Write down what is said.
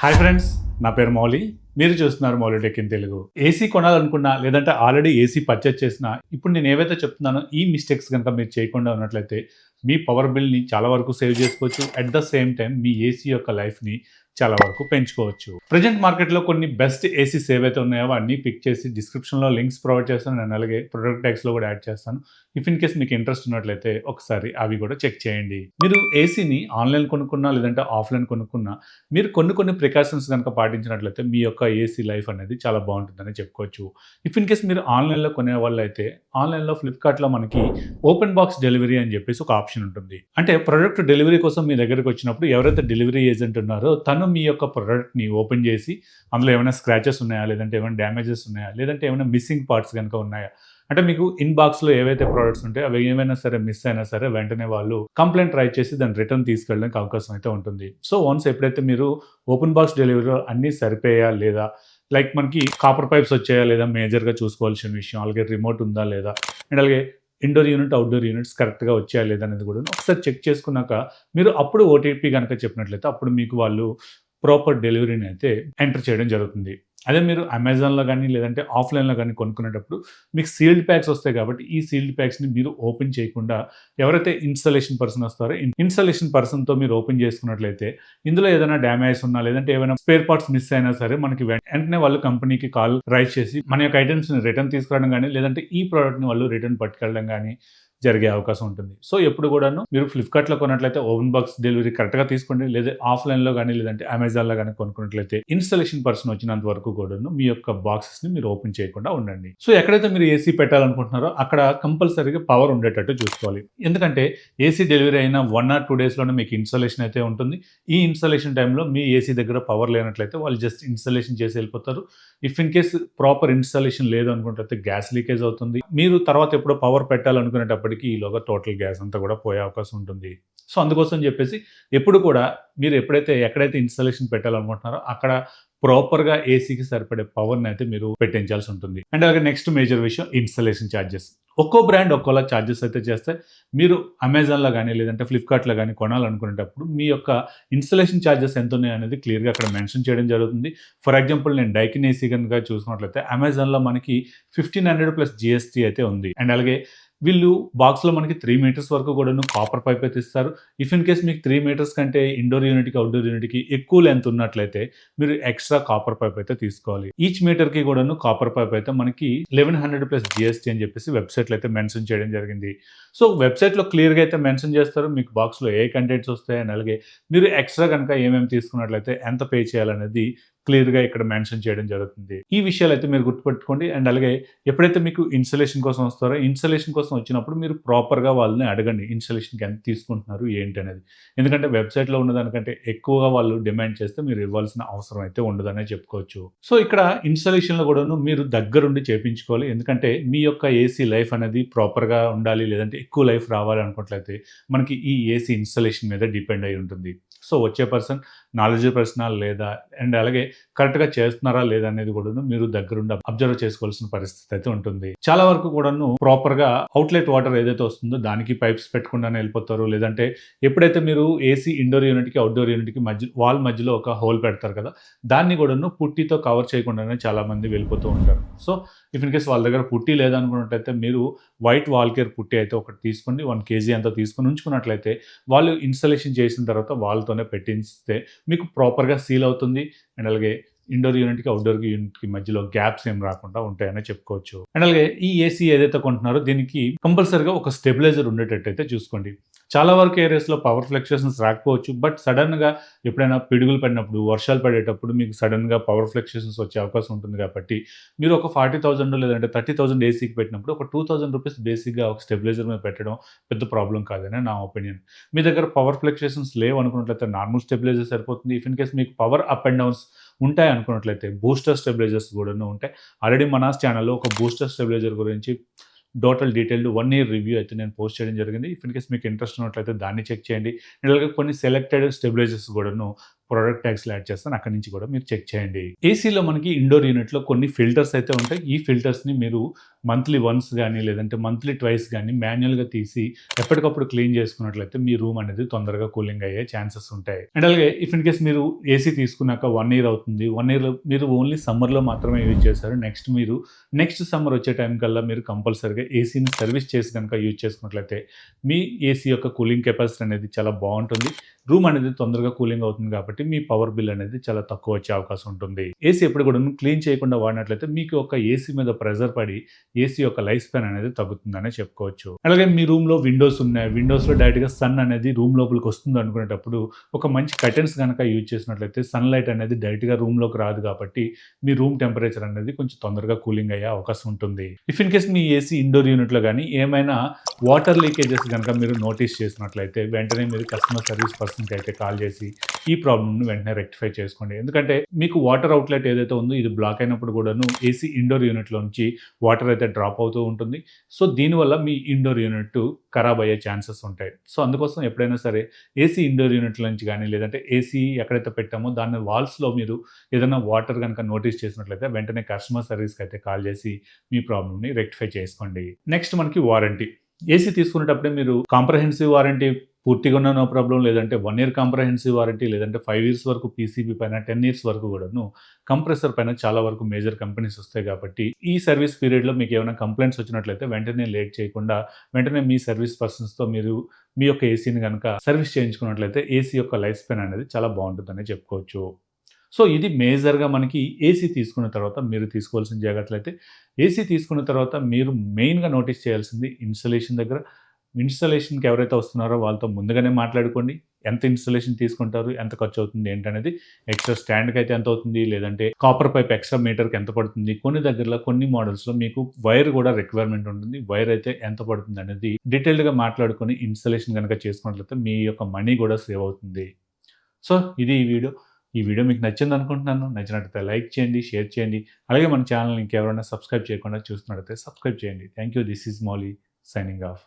Hi friends, నా పేరు మౌలి. మీరు చూస్తున్నారు Mouli tech in Telugu. AC కొనాలనుకున్నా, లేదంటే ఆల్రెడీ ఏసీ పర్చేజ్ చేసినా, ఇప్పుడు నేను ఏవైతే చెప్తున్నానో ఈ మిస్టేక్స్ కనుక మీరు చేయకుండా ఉన్నట్లయితే మీ పవర్ బిల్‌ని చాలా వరకు సేవ్ చేసుకోవచ్చు. At the same time me AC యొక్క లైఫ్‌ని చాలా వరకు పెంచుకోవచ్చు. ప్రెజెంట్ మార్కెట్‌లో కొన్ని బెస్ట్ ఏసీస్ ఏవైతే ఉన్నాయో అవన్నీ పిక్ చేసి డిస్క్రిప్షన్‌లో లింక్స్ ప్రొవైడ్ చేస్తాను. నేను అలాగే ప్రొడక్ట్ ట్యాగ్స్‌లో కూడా యాడ్ చేస్తాను. ఇఫ్ ఇన్ కేస్ మీకు ఇంట్రెస్ట్ ఉన్నట్లయితే ఒకసారి అవి కూడా చెక్ చేయండి. మీరు ఏసీని ఆన్‌లైన్ కొనుక్కున్నా, లేదంటే ఆఫ్‌లైన్ కొనుక్కున్నా, మీరు కొన్ని ప్రికాషన్స్ కనుక పాటించినట్లయితే మీ యొక్క ఏసీ లైఫ్ అనేది చాలా బాగుంటుందని చెప్పుకోవచ్చు. ఇఫ్ ఇన్ కేస్ మీరు ఆన్‌లైన్‌లో కొనేవాళ్ళైతే ఆన్‌లైన్‌లో ఫ్లిప్‌కార్ట్‌లో మనకి ఓపెన్ బాక్స్ డెలివరీ అని చెప్పేసి ఒక ఆప్షన్ ఉంటుంది. అంటే ప్రొడక్ట్ డెలివరీ కోసం మీ దగ్గరికి వచ్చినప్పుడు ఎవరైతే డెలివరీ ఏజెంట్ ఉన్నారో తను మీ యొక్క ప్రొడక్ట్‌ని ఓపెన్ చేసి అందులో ఏమైనా స్క్రాచెస్ ఉన్నాయా, లేదంటే ఏమైనా డ్యామేజెస్ ఉన్నాయా, లేదంటే ఏమైనా మిస్సింగ్ పార్ట్స్ కనుక ఉన్నాయా, అంటే మీకు ఇన్ బాక్స్‌లో ఏవైతే ప్రొడక్ట్స్ ఉంటాయో అవి ఏమైనా సరే మిస్ అయినా సరే వెంటనే వాళ్ళు కంప్లెయింట్ రైజ్ చేసి దాన్ని రిటర్న్ తీసుకెళ్ళడానికి అవకాశం అయితే ఉంటుంది. సో వన్స్ ఎప్పుడైతే మీరు ఓపెన్ బాక్స్ డెలివరీలో అన్నీ సరిపోయా లేదా, లైక్ మనకి కాపర్ పైప్స్ వచ్చాయా లేదా మేజర్‌గా చూసుకోవాల్సిన విషయం, అలాగే రిమోట్ ఉందా లేదా, అండ్ అలాగే ఇండోర్ యూనిట్, అవుట్‌డోర్ యూనిట్స్ కరెక్ట్‌గా వచ్చాయా లేదా అనేది కూడా ఒకసారి చెక్ చేసుకున్నాక మీరు అప్పుడు ఓటీపీ గనక చెప్పినట్లయితే అప్పుడు మీకు వాళ్ళు ప్రాపర్ డెలివరీని అయితే ఎంటర్ చేయడం జరుగుతుంది. అదే మీరు అమెజాన్‌లో గానీ, లేదంటే ఆఫ్‌లైన్‌లో గానీ కొనుక్కునేటప్పుడు మీకు సీల్డ్ ప్యాక్స్ వస్తాయి కాబట్టి, ఈ సీల్డ్ ప్యాక్స్‌ని మీరు ఓపెన్ చేయకుండా ఎవరైతే ఇన్‌స్టాలేషన్ పర్సన్ వస్తారో, ఇన్‌స్టాలేషన్ పర్సన్‌తో మీరు ఓపెన్ చేసుకున్నట్లయితే ఇందులో ఏదైనా డ్యామేజెస్ ఉన్నా, లేదంటే ఏవైనా స్పేర్ పార్ట్స్ మిస్ అయినా సరే మనకి వెంటనే వాళ్ళు కంపెనీకి కాల్ రైజ్ చేసి మన యొక్క ఐటెమ్స్‌ని రిటర్న్ తీసుకురావడం గానీ, లేదంటే ఈ ప్రొడక్ట్‌ని వాళ్ళు రిటర్న్ పట్టుకెళ్ళడం గానీ జరిగే అవకాశం ఉంటుంది. సో ఎప్పుడు కూడాను మీరు ఫ్లిప్‌కార్ట్‌లో కొన్నట్లయితే ఓపెన్ బాక్స్ డెలివరీ కరెక్ట్‌గా తీసుకోండి. లేదా ఆఫ్‌లైన్‌లో గానీ, లేదంటే అమెజాన్‌లో గానీ కొనుక్కున్నట్లయితే ఇన్‌స్టాలేషన్ పర్సన్ వచ్చినంత వరకు కూడాను మీ యొక్క బాక్సెస్‌ని మీరు ఓపెన్ చేయకుండా ఉండండి. సో ఎక్కడైతే మీరు ఏసీ పెట్టాలనుకుంటున్నారో అక్కడ కంపల్సరీగా పవర్ ఉండేటట్టు చూసుకోవాలి. ఎందుకంటే ఏసీ డెలివరీ అయిన 1 ఆర్ 2 డేస్‌లోనే మీకు ఇన్‌స్టాలేషన్ అయితే ఉంటుంది. ఈ ఇన్‌స్టాలేషన్ టైమ్‌లో మీ ఏసీ దగ్గర పవర్ లేనట్లయితే వాళ్ళు జస్ట్ ఇన్‌స్టాలేషన్ చేసి వెళ్ళిపోతారు. If in case proper installation లేదు అనుకున్నట్లయితే గ్యాస్ లీకేజ్ అవుతుంది. మీరు తర్వాత ఎప్పుడో పవర్ పెట్టాలనుకునేటప్పటికి ఈలోగా టోటల్ గ్యాస్ అంతా కూడా పోయే అవకాశం ఉంటుంది. సో అందుకోసం చెప్పేసి ఎప్పుడు కూడా మీరు ఎక్కడైతే ఇన్‌స్టాలేషన్ పెట్టాలనుకుంటున్నారో అక్కడ ప్రాపర్‌గా ఏసీకి సరిపడే పవర్‌ని అయితే మీరు పెట్టించాల్సి ఉంటుంది. అండ్ అలాగే నెక్స్ట్ మేజర్ విషయం ఇన్‌స్టాలేషన్ చార్జెస్. ఒక్కో బ్రాండ్ ఒక్కోలా చార్జెస్ అయితే చేస్తాయి. మీరు అమెజాన్‌లో గానీ, లేదంటే ఫ్లిప్‌కార్ట్‌లో గానీ కొనాలనుకునేటప్పుడు మీ యొక్క ఇన్‌స్టాలేషన్ చార్జెస్ ఎంతున్నాయి అనేది క్లియర్‌గా అక్కడ మెన్షన్ చేయడం జరుగుతుంది. ఫర్ ఎగ్జాంపుల్ నేను డైకిన్ ఏసీ గనుక చూసుకున్నట్లయితే అమెజాన్‌లో మనకి 1500 ప్లస్ జీఎస్టీ అయితే ఉంది. అండ్ అలాగే వీళ్ళు బాక్స్‌లో మనకి 3 మీటర్స్ వరకు కూడాను కాపర్ పైప్ అయితే ఇస్తారు. ఇఫ్ ఇన్ కేస్ మీకు 3 మీటర్స్ కంటే ఇండోర్ యూనిట్‌కి, అవుట్‌డోర్ యూనిట్‌కి ఎక్కువ లెంత్ ఉన్నట్లయితే మీరు ఎక్స్‌ట్రా కాపర్ పైప్ అయితే తీసుకోవాలి. ఈచ్ మీటర్‌కి కూడాను కాపర్ పైప్ అయితే మనకి 1100 ప్లస్ జీఎస్టీ అని చెప్పేసి వెబ్‌సైట్‌లో అయితే మెన్షన్ చేయడం జరిగింది. సో వెబ్‌సైట్‌లో క్లియర్‌గా అయితే మెన్షన్ చేస్తారు. మీకు బాక్స్‌లో ఏ కంటెంట్స్ వస్తాయి అని, అలాగే మీరు ఎక్స్‌ట్రా గనుక ఏమేమి తీసుకున్నట్లయితే ఎంత పే చేయాలనేది క్లియర్‌గా ఇక్కడ మెన్షన్ చేయడం జరుగుతుంది. ఈ విషయాలైతే మీరు గుర్తుపెట్టుకోండి. అండ్ అలాగే ఎప్పుడైతే మీకు ఇన్‌స్టాలేషన్ కోసం వస్తారో, ఇన్‌స్టాలేషన్ కోసం వచ్చినప్పుడు మీరు ప్రాపర్‌గా వాళ్ళని అడగండి. ఇన్‌స్టాలేషన్‌కి ఎంత తీసుకుంటున్నారు ఏంటి అనేది. ఎందుకంటే వెబ్‌సైట్‌లో ఉన్నదానికంటే ఎక్కువగా వాళ్ళు డిమాండ్ చేస్తే మీరు ఇవ్వాల్సిన అవసరం అయితే ఉండదనే చెప్పుకోవచ్చు. సో ఇక్కడ ఇన్‌స్టాలేషన్‌లో కూడాను మీరు దగ్గరుండి చేపించుకోవాలి. ఎందుకంటే మీ యొక్క ఏసీ లైఫ్ అనేది ప్రాపర్‌గా ఉండాలి, లేదంటే ఎక్కువ లైఫ్ రావాలి అనుకున్నట్లయితే మనకి ఈ ఏసీ ఇన్‌స్టాలేషన్ మీద డిపెండ్ అయ్యి ఉంటుంది. సో వచ్చే పర్సన్ నాలెడ్జబుల్ పర్సనా లేదా, అండ్ అలాగే కరెక్ట్‌గా చేస్తున్నారా లేదా అనేది కూడాను మీరు దగ్గరుండి అబ్జర్వ్ చేసుకోవాల్సిన పరిస్థితి అయితే ఉంటుంది. చాలా వరకు కూడాను ప్రాపర్‌గా అవుట్‌లెట్ వాటర్ ఏదైతే వస్తుందో దానికి పైప్స్ పెట్టకుండానే వెళ్ళిపోతారు. లేదంటే ఎప్పుడైతే మీరు ఏసీ ఇండోర్ యూనిట్‌కి, అవుట్‌డోర్ యూనిట్‌కి వాల్ మధ్యలో ఒక హోల్ పెడతారు కదా! దాన్ని కూడాను పుట్టీతో కవర్ చేయకుండానే చాలామంది వెళ్ళిపోతూ ఉంటారు. సో ఇఫ్ ఇన్ కేస్ వాళ్ళ దగ్గర పుట్టీ లేదనుకున్నట్టయితే మీరు వైట్ వాల్ కేర్ పుట్టీ అయితే ఒకటి తీసుకోండి. 1 కేజీ అంతా తీసుకొని ఉంచుకున్నట్లయితే వాళ్ళు ఇన్‌స్టాలేషన్ చేసిన తర్వాత వాళ్ళతోనే పెట్టిస్తే మీకు ప్రాపర్‌గా సీల్ అవుతుంది. అండ్ అలాగే ఇండోర్ యూనిట్‌కి, అవుట్‌డోర్ యూనిట్‌కి మధ్యలో గ్యాప్స్ ఏం రాకుండా ఉంటాయనే చెప్పుకోవచ్చు. అండ్ అలాగే ఈ ఏసీ ఏదైతే కొంటున్నారో దీనికి కంపల్సరీగా ఒక స్టెబిలైజర్ ఉండేటట్టయితే చూసుకోండి. చాలా వరకు ఏరియాస్‌లో పవర్ ఫ్లక్చుయేషన్స్ రాకపోవచ్చు. బట్ సడెన్‌గా ఎప్పుడైనా పిడుగులు పడినప్పుడు, వర్షాలు పడేటప్పుడు మీకు సడెన్‌గా పవర్ ఫ్లక్చుయేషన్స్ వచ్చే అవకాశం ఉంటుంది కాబట్టి మీరు ఒక 40,000 లేదంటే 30,000 ఏసీకి పెట్టినప్పుడు ఒక రూ. 2,000 బేసిక్‌గా ఒక స్టెబిలైజర్ మీద పెట్టడం పెద్ద ప్రాబ్లమ్ కాదని నా ఒపీనియన్. మీ దగ్గర పవర్ ఫ్లక్చుయేషన్స్ లేవనుకున్నట్లయితే నార్మల్ స్టెబిలైజర్ సరిపోతుంది. ఇఫ్ ఇన్ కేస్ మీకు పవర్ అప్ అండ్ డౌన్స్ ఉంటాయి అనుకున్నట్లయితే బూస్టర్ స్టెబిలైజర్స్ కూడాను ఉంటాయి. ఆల్రెడీ మనాస్ ఛానెల్‌లో ఒక బూస్టర్ స్టెబిలైజర్ గురించి టోటల్ డీటెయిల్డ్ 1 ఇయర్ రివ్యూ అయితే నేను పోస్ట్ చేయడం జరిగింది. ఇఫ్ ఇన్ కేస్ మీకు ఇంట్రెస్ట్ ఉన్నట్లయితే దాన్ని చెక్ చేయండి. ఇలాగ కొన్ని సెలెక్టెడ్ స్టెబిలైజర్స్ కూడాను ప్రొడక్ట్ ట్యాగ్స్‌లో యాడ్ చేస్తాను. అక్కడి నుంచి కూడా మీరు చెక్ చేయండి. ఏసీలో మనకి ఇండోర్ యూనిట్‌లో కొన్ని ఫిల్టర్స్ అయితే ఉంటాయి. ఈ ఫిల్టర్స్‌ని మీరు మంత్లీ వన్స్ గానీ, లేదంటే మంత్లీ ట్వైస్ గానీ మాన్యుయల్‌గా తీసి ఎప్పటికప్పుడు క్లీన్ చేసుకున్నట్లయితే మీ రూమ్ అనేది తొందరగా కూలింగ్ అయ్యే ఛాన్సెస్ ఉంటాయి. అండ్ అలాగే ఇఫ్ ఇన్ కేస్ మీరు ఏసీ తీసుకున్నాక 1 ఇయర్ అవుతుంది. 1 ఇయర్‌లో మీరు ఓన్లీ సమ్మర్‌లో మాత్రమే యూజ్ చేశారు. నెక్స్ట్ సమ్మర్ వచ్చే టైం కల్లా మీరు కంపల్సరీగా ఏసీని సర్వీస్ చేసి గనుక యూజ్ చేసుకున్నట్లయితే మీ ఏసీ యొక్క కూలింగ్ కెపాసిటీ అనేది చాలా బావుంటుంది. రూమ్ అనేది తొందరగా కూలింగ్ అవుతుంది కాబట్టి మీ పవర్ బిల్ అనేది చాలా తక్కువ వచ్చే అవకాశం ఉంటుంది. ఏసీ ఎప్పుడు కూడాను క్లీన్ చేయకుండా వాడినట్లయితే మీకు ఒక ఏసీ మీద ప్రెషర్ పడి ఏసీ యొక్క లైఫ్ స్పాన్ అనేది తగ్గుతుందనే చెప్పుకోవచ్చు. అలాగే మీ రూమ్‌లో విండోస్ ఉన్నాయి. విండోస్‌లో డైరెక్ట్‌గా సన్ అనేది రూమ్ లోపలికి వస్తుంది అనుకునేటప్పుడు ఒక మంచి కర్టెన్స్ గనక యూజ్ చేసినట్లయితే సన్‌లైట్ అనేది డైరెక్ట్‌గా రూమ్‌లోకి రాదు కాబట్టి మీ రూమ్ టెంపరేచర్ అనేది కొంచెం తొందరగా కూలింగ్ అయ్యే అవకాశం ఉంటుంది. ఇఫ్ ఇన్ కేస్ మీ ఏసీ ఇండోర్ యూనిట్‌లో గానీ ఏమైనా వాటర్ లీకేజెస్ గనక మీరు నోటీస్ చేసినట్లయితే వెంటనే మీరు కస్టమర్ సర్వీస్ పర్సన్‌కి అయితే కాల్ చేసి ఈ ప్రాబ్లమ్‌ని వెంటనే రెక్టిఫై చేసుకోండి. ఎందుకంటే మీకు వాటర్ అవుట్‌లెట్ ఏదైతే ఉందో ఇది బ్లాక్ అయినప్పుడు కూడాను ఏసీ ఇండోర్ యూనిట్‌లో నుంచి వాటర్ అయితే డ్రాప్ అవుతూ ఉంటుంది. సో, దీనివల్ల మీ ఇండోర్ యూనిట్ ఖరాబ్ అయ్యే ఛాన్సెస్ ఉంటాయి. సో, అందుకోసం ఎప్పుడైనా సరే ఏసీ ఇండోర్ యూనిట్‌ల నుంచి గానీ, లేదంటే ఏసీ ఎక్కడైతే పెట్టామో దాని వాల్స్‌లో మీరు ఏదైనా వాటర్ గనక నోటీస్ చేసినట్లయితే వెంటనే కస్టమర్ సర్వీస్‌కి అయితే కాల్ చేసి మీ ప్రాబ్లమ్‌ని రెక్టిఫై చేసుకోండి. నెక్స్ట్ మనకి వారంటీ. ఏసీ తీసుకునేటప్పుడే మీరు కాంప్రహెన్సివ్ వారంటీ పూర్తిగా ఉన్న నో ప్రాబ్లమ్, లేదంటే 1 ఇయర్ కాంప్రహెన్సివ్ వారంటీ, లేదంటే 5 ఇయర్స్ వరకు పీసీబీ పైన, 10 ఇయర్స్ వరకు కూడాను కంప్రెసర్ పైన చాలా వరకు మేజర్ కంపెనీస్ వస్తాయి కాబట్టి ఈ సర్వీస్ పీరియడ్‌లో మీకు ఏమైనా కంప్లెయింట్స్ వచ్చినట్లయితే వెంటనే లేట్ చేయకుండా వెంటనే మీ సర్వీస్ పర్సన్స్‌తో మీరు మీ యొక్క ఏసీని గనక సర్వీస్ చేయించుకున్నట్లయితే ఏసీ యొక్క లైఫ్ స్పాన్ అనేది చాలా బావుంటుందనే చెప్పుకోవచ్చు. సో, ఇది మేజర్‌గా మనకి ఏసీ తీసుకున్న తర్వాత మీరు తీసుకోవాల్సిన జాగ్రత్తలైతే ఏసీ తీసుకున్న తర్వాత మీరు మెయిన్‌గా నోటీస్ చేయాల్సింది ఇన్‌స్టాలేషన్ దగ్గర. ఇన్‌స్టాలేషన్‌కి ఎవరైతే వస్తున్నారో వాళ్ళతో ముందుగానే మాట్లాడుకోండి. ఎంత ఇన్‌స్టాలేషన్ తీసుకుంటారు? ఎంత ఖర్చవుతుంది? ఏంటనేది ఎక్స్‌ట్రా స్టాండ్‌కైతే ఎంతవుతుంది? లేదంటే కాపర్ పైప్ ఎక్స్‌ట్రా మీటర్‌కి ఎంత పడుతుంది? కొన్ని దగ్గరలో కొన్ని మోడల్స్‌లో మీకు వైర్ గూడా రిక్వైర్మెంట్ ఉంటుంది. వైర్ అయితే ఎంత పడుతుందనేది డీటెయిల్డ్‌గా మాట్లాడుకొని ఇన్‌స్టాలేషన్ గనక చేసుకున్నట్లయితే మీ యొక్క మనీ గూడా సేవ్ అవుతుంది. సో, ఇది ఈ వీడియో. ఈ వీడియో మీకు నచ్చిందనుకుంటున్నాను. నచ్చినట్లయితే లైక్ చేయండి, షేర్ చేయండి. అలాగే మన ఛానెల్‌ని ఇంకెవరైనా సబ్స్క్రైబ్ చేయకుండా చూస్తున్నట్లయితే సబ్స్క్రైబ్ చేయండి. Thank you. This is Mouli signing off.